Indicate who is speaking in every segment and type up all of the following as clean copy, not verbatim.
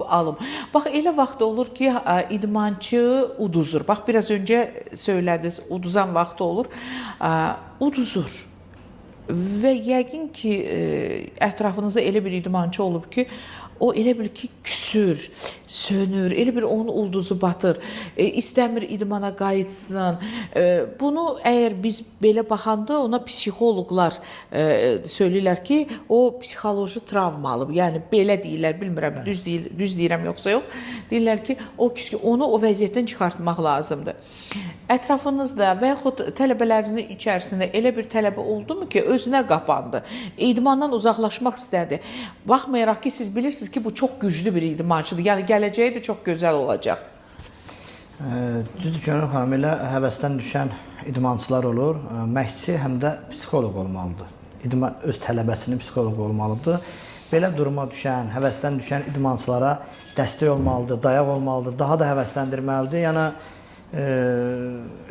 Speaker 1: alım. Bax, elə vaxt olur ki, idmançı uduzur. Bax, biraz öncə söylədiniz, uduzan vaxt olur. Uduzur. Və yəqin ki, ətrafınızda elə bir idmançı olub ki, o elə bil ki, küsür, sönür, elə bir onun ulduzu batır, istəmir idmana qayıtsın. Bunu əgər biz belə baxanda ona psixoloqlar söyləyirlər ki, o psixoloji travma alıb. Yəni, belə deyirlər, bilmirəm, düz deyirəm yoxsa yox. Deyirlər ki, onu o vəziyyətdən çıxartmaq lazımdır. Ətrafınızda və yaxud tələbələrinizin içərisində elə bir tələbə oldu mu ki, özünə qapandı, idmandan uzaqlaşmaq istədi. Baxmayaraq ki, siz bilirsiniz ki, bu çox güclü bir idmançıdır. Yəni, gələcəyi də çox gözəl olacaq.
Speaker 2: Düzdür ki, Önür xanım, elə həvəsdən düşən idmançılar olur. Məşqçi həm də psixoloq olmalıdır. Öz tələbəsinin psixoloq olmalıdır. Belə duruma düşən, həvəsdən düşən idmançılara dəstək olmalıdır, dayaq olmalıdır, daha da həvəsləndirməlidir. Yəni,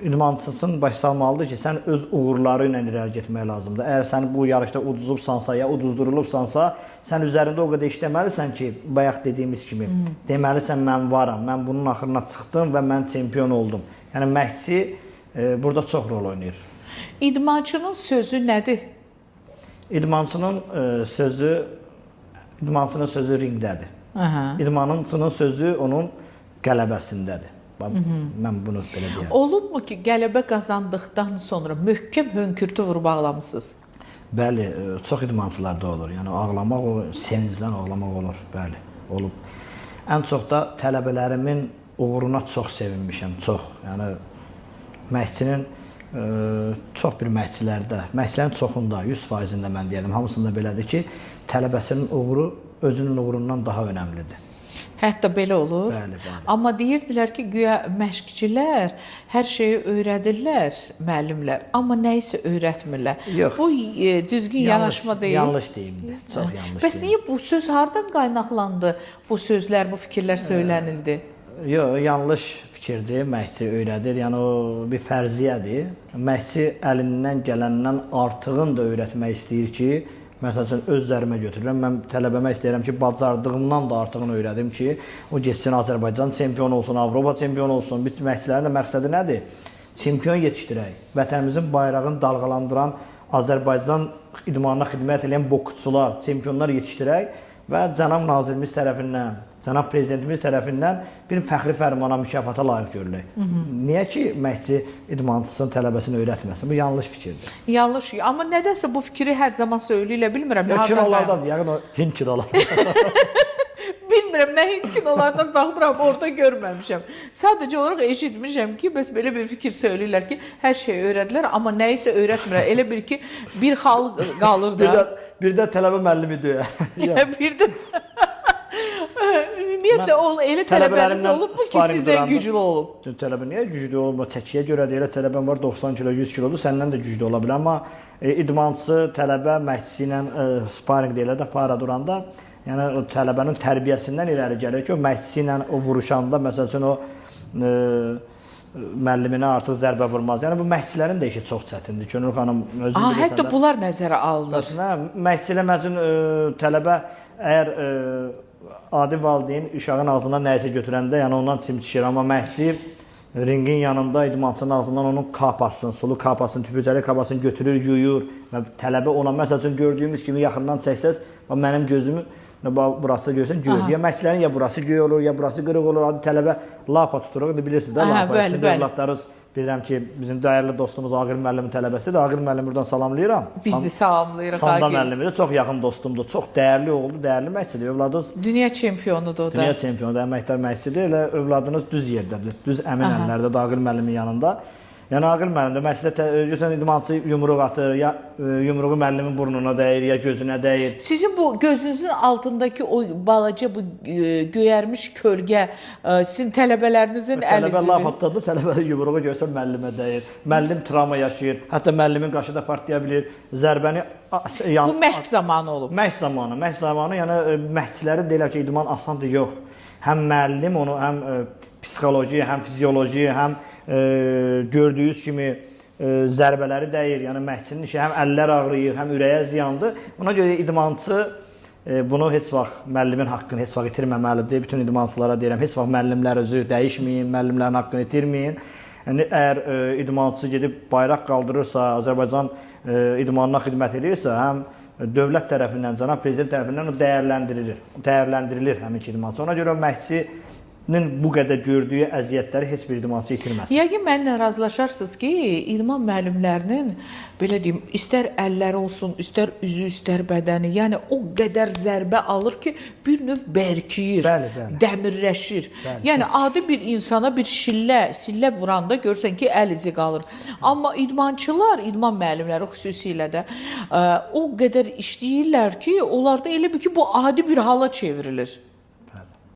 Speaker 2: idmançısın baş salmalıdır ki, sən öz uğurları ilə irəli getmək lazımdır. Əgər sən bu yarışda uduzubsansa ya uduzdurulubsansa, sən üzərində o qədər işləməlisən ki, bayaq dediyimiz kimi, deməlisən mən varam, mən bunun axırına çıxdım və mən çempion oldum. Yəni, məşqçi burada çox rol oynayır.
Speaker 1: İdmançının sözü nədir?
Speaker 2: İdmançının sözü ringdədir. İdmançının sözü onun qələbəsindədir. Mən bunu belə deyəm.
Speaker 1: Olubmu ki, qələbə qazandıqdan sonra möhkəm hönkürtü vurub ağlamısınız?
Speaker 2: Bəli, çox idmançılarda olur. Yəni, ağlamaq, o sevincdən ağlamaq olur. Bəli, olub. Ən çox da tələbələrimin uğuruna çox sevinmişəm, çox. Yəni, məşqçinin çox bir məşqçilərin çoxunda, 100%-ində mən deyəlim, hamısında belədir ki, tələbəsinin uğuru özünün uğurundan daha önəmlidir.
Speaker 1: Hətta belə olur.
Speaker 2: Bəli, bəli.
Speaker 1: Amma deyirdilər ki, güya məşqçilər hər şeyi öyrədirlər, müəllimlər, amma nə isə öyrətmirlər.
Speaker 2: Yox.
Speaker 1: Bu düzgün yanaşma deyil.
Speaker 2: Yanlış deyimdir, çox yanlış.
Speaker 1: Bəs niyə bu söz hardan qaynaqlandı? Bu sözlər, bu fikirlər söylənildi?
Speaker 2: Yox, yanlış fikirdir, məşqçi öyrədir. Yəni, o bir fərziyyədir. Məşqçi əlindən gələndən artığını da öyrətmək istəyir ki, məsəl üçün, öz üzərimə götürürəm. Mən tələbəmə istəyirəm ki, bacardığımdan da artığını öyrədim ki, o getsin Azərbaycan çempionu olsun, Avropa çempionu olsun. Biz məşqçilərin də məqsədi nədir? Çempion yetişdirək. Vətənimizin bayrağını dalğalandıran, Azərbaycan idmanına xidmət edən boksçular, çempionlar yetişdirək və cənab nazirimiz tərəfindən, cənab prezidentimiz tərəfindən bir fəxri fərmana, mükafata layiq görülək. Niyə ki, məşqçi idmançısının tələbəsini öyrətməsin? Bu yanlış fikirdir.
Speaker 1: Yanlış, amma nədənsə bu fikri hər zaman söyləyirlər, bilmirəm.
Speaker 2: Kinolardadır, yəqin o Hind kinoları.
Speaker 1: Bilmirəm, mən Hind kinolardan baxmıram, orada görməmişəm. Sadəcə olaraq eşitmişəm ki, bəs belə bir fikir söyləyirlər ki, hər şeyi öyrədilər, amma nə isə öyrətmirlər. Elə bir ki, bir xal qalır da.
Speaker 2: Bir də tələbə müəllimi döyə.
Speaker 1: Bir də... Ümumiyyətlə, elə tələbəniz olubmu ki, sizdən güclü olub?
Speaker 2: Tələbə niyə güclü olub? Çəkiyə görə də elə tələbəm var, 90 kilo, 100 kilodur, səndən də güclü ola bilər. Amma idmançı, tələbə, məşqçisi ilə sparing deyilə də para duranda, yəni o tələbənin tərbiyəsindən irəli gəlir ki, o məşqçisi ilə o vuruşanda, məsəl üçün o müəlliminə artıq zərbə vurmaz. Yəni bu məşqçilərin də işi çox çətindir. Könül xanım özün bilirsən.
Speaker 1: Hətta bunlar nəzərə alınır.
Speaker 2: Məşqçilə məncə tələbə əgər adi valideyn uşağın ağzından nəyisə götürəndə, yəni ondan çimçişir. Amma məşqçi ringin yanında idmançının ağzından onun kapasını, sulu kapasını, tüpücəli kapasını götürür, yuyur və tələbə ona, məsəl üçün gördüyümüz kimi yaxından çəksəz, mənim gözümü burası görsən göy. Ya məşqçilərin ya burası göy olur, ya burası qırıq olur. Adi tələbə lapa tuturuq, bilirsiniz də, lapa. Sizin evlatlarınız, bilirəm ki, bizim dəyərli dostumuz Aqil müəllimin tələbəsidir. Aqil müəllimi buradan salamlayıram.
Speaker 1: Biz də salamlayırıq Aqil.
Speaker 2: Sanda müəllimi də çox yaxın dostumdur. Çox dəyərli oğuldur, dəyərli məşqçidir. Övladınız
Speaker 1: dünya çempionudur o da.
Speaker 2: Dünya çempionu, əməkdar məşqçidir. Elə övladınız düz yerdədir. Düz əmin əllərdə Aqil müəllimin yanında. Yəni Aqil müəllim də məşqçilə görsən idmançı yumruq atır, ya yumruğu müəllimin burnuna dəyir, ya gözünə dəyir.
Speaker 1: Sizin bu gözünüzün altındakı o balaca bu göyərmiş kölgə sizin tələbələrinizin əlizidir.
Speaker 2: Tələbə laf atdadır, tələbə yumruğu görsən müəllimə dəyir. Müəllim travma yaşayır, hətta müəllimin qaşı da partlaya bilir. Zərbəni
Speaker 1: bu məşq zamanı olub.
Speaker 2: Məşq zamanı, yəni məşqçilərin deyirlər ki, idman asandır, yox. Həm müəllim onu həm psixoloji, həm fizioloji, həm gördüyünüz kimi zərbələri dəyir. Yəni məşqçinin işi həm əllər ağrıyır, həm ürəyə ziyandır. Ona görə idmançı Bunu heç vaxt müəllimin haqqını heç vaxt itirməməlidir. Bütün idmançılara deyirəm, heç vaxt müəllimlər özü dəyişməyin, müəllimlərin haqqını itirməyin. Yəni əgər idmançı gedib bayraq qaldırırsa, Azərbaycan idmanına xidmət edirsə, həm dövlət tərəfindən, cənab prezident tərəfindən o dəyərləndirilir həmin idmançı. Ona görə məşqçinin bu qədər gördüyü əziyyətləri heç bir idmançı itirməsin.
Speaker 1: Yəqin mənimlə razılaşarsınız ki, idman müəllimlərinin belə deyim, istər əlləri olsun, istər üzü, istər bədəni, yəni o qədər zərbə alır ki, bir növ bərkiyir, dəmirləşir. Yəni adi bir insana bir sillə vuranda görsən ki, əl izi qalır. Amma idmançılar, idman müəllimləri xüsusilə də o qədər işləyirlər ki, onlarda elə bir ki, bu adi bir hala çevrilir.